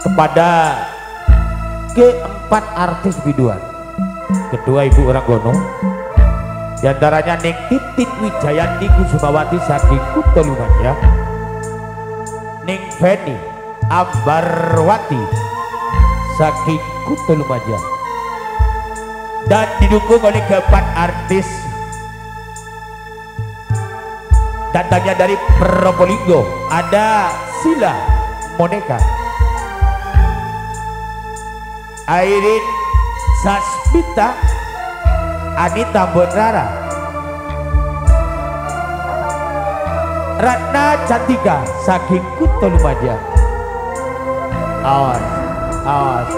kepada keempat artis biduan. Kedua Ibu Ranggono, diantaranya Ning Titin Wijayanti Kusumawati saking Kutha Lumajang, Ning Feni Ambarwati saking Kutha Lumajang, dan didukung oleh keempat artis datangnya dari Probolinggo. Ada Sila Moneka, Airin Sasmita, Anita Bonrara, Ratna Cantika saking Kutha Lumajang. Awas, awas.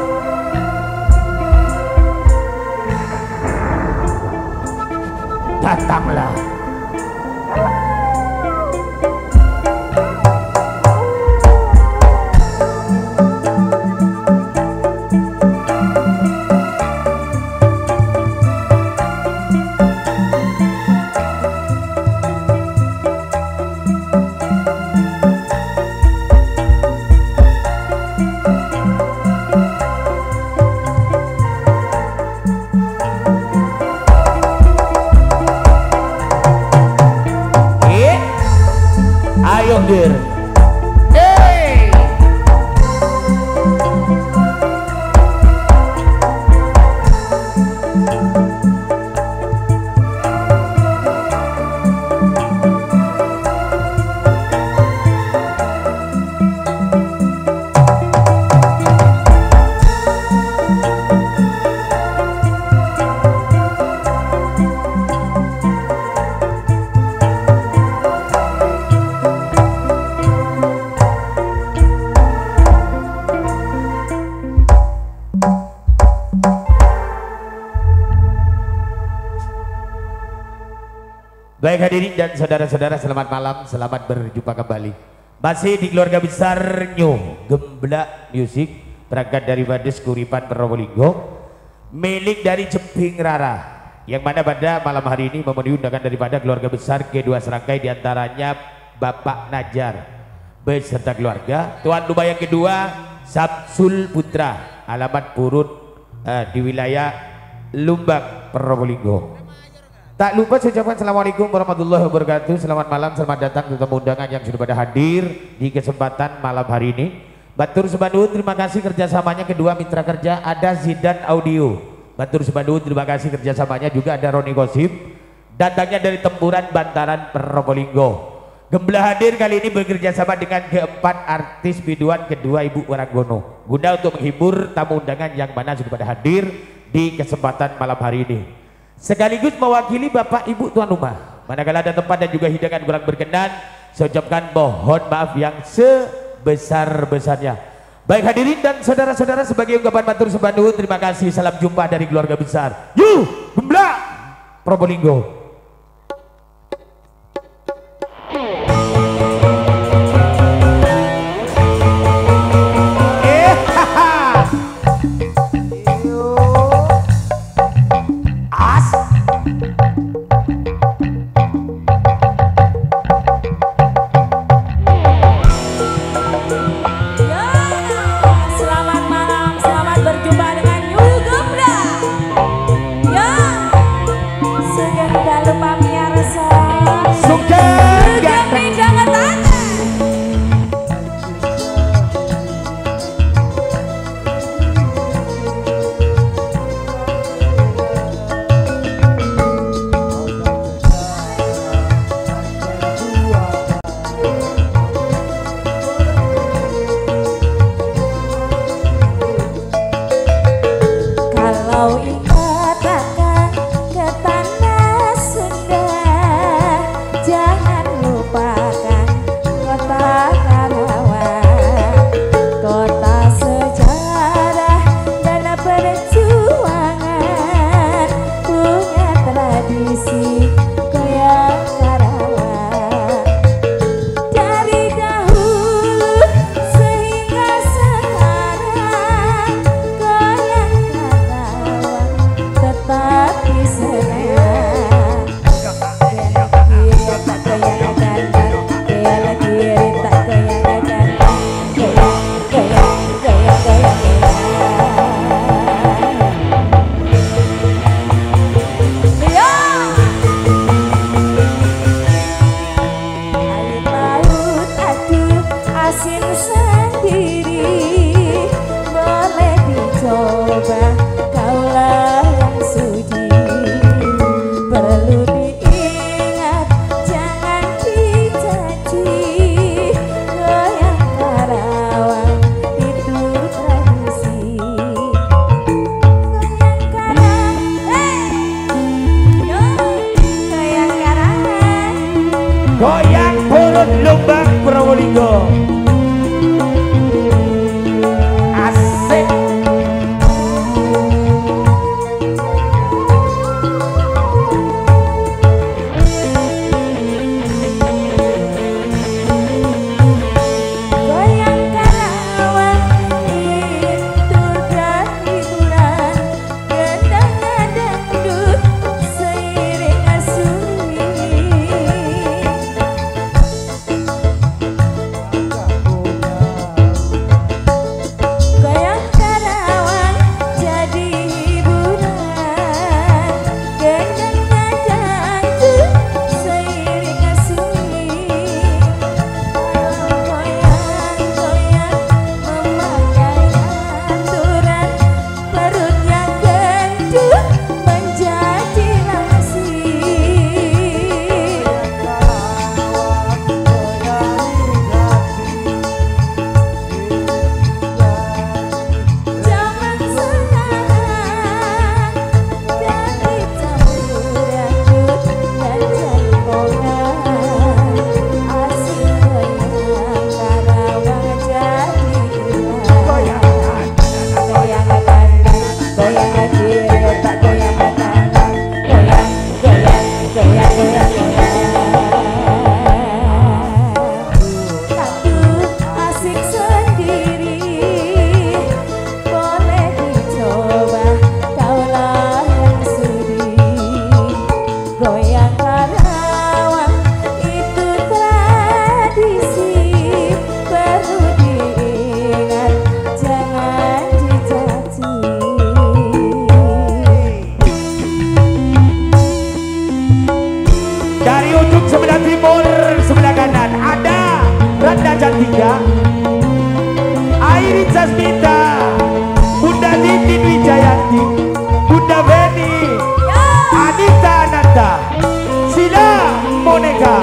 Datanglah. Ayo dir. Hey. Baik hadirin dan saudara-saudara, selamat malam, selamat berjumpa kembali. Masih di keluarga besar Nyo Gemblak Music, berangkat dari Bades Kuripan Probolinggo, milik dari Jeping Rara, yang mana pada malam hari ini memenuhi undangan daripada keluarga besar kedua serangkai, diantaranya Bapak Najar beserta keluarga, tuan rumah yang kedua Samsul Putra, alamat Purut di wilayah Lumbak Probolinggo. Tak lupa saya ucapkan assalamualaikum warahmatullahi wabarakatuh. Selamat malam, selamat datang tetamu undangan yang sudah pada hadir di kesempatan malam hari ini. Batur Sebandung, terima kasih kerjasamanya kedua mitra kerja, ada Zidan Audio. Batur Sebandung, terima kasih kerjasamanya juga ada Roni Gosip, datangnya dari Tempuran Bantaran Probolinggo. Gembla hadir kali ini bekerja sama dengan keempat artis biduan kedua Ibu Ranggono, guna untuk menghibur tamu undangan yang mana sudah pada hadir di kesempatan malam hari ini, sekaligus mewakili Bapak Ibu tuan rumah. Manakala ada tempat dan juga hidangan kurang berkenan, saya ucapkan mohon maaf yang sebesar-besarnya. Baik hadirin dan saudara-saudara, sebagai ungkapan matur sembah nuwun, terima kasih, salam jumpa dari keluarga besar Gemblak Probolinggo. Segera Goyang Purut Lumbang Probolinggo. Asik. Sebelah timur, sebelah kanan ada Randa Cantika, Airin Sasmita, Bunda Titin Wijayanti, Bunda Beni, Anita Ananta, Sila Moneka.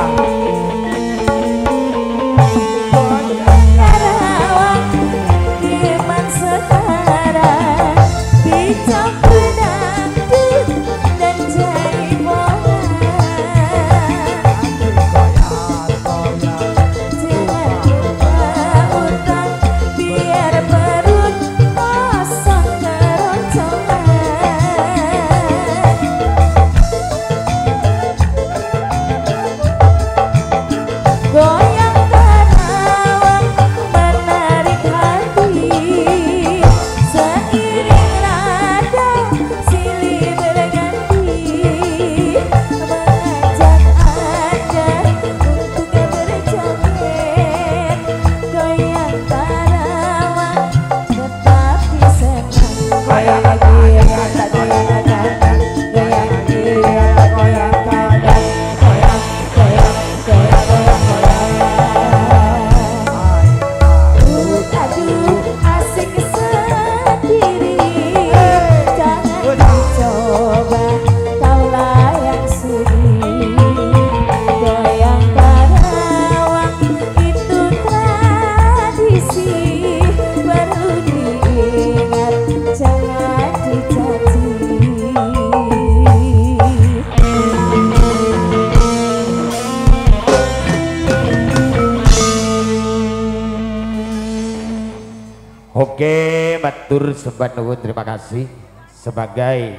Oke, matur sembah nuwun, terima kasih. Sebagai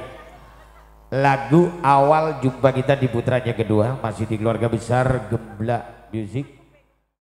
lagu awal jumpa kita di putaran yang kedua, masih di keluarga besar Gemblak Music.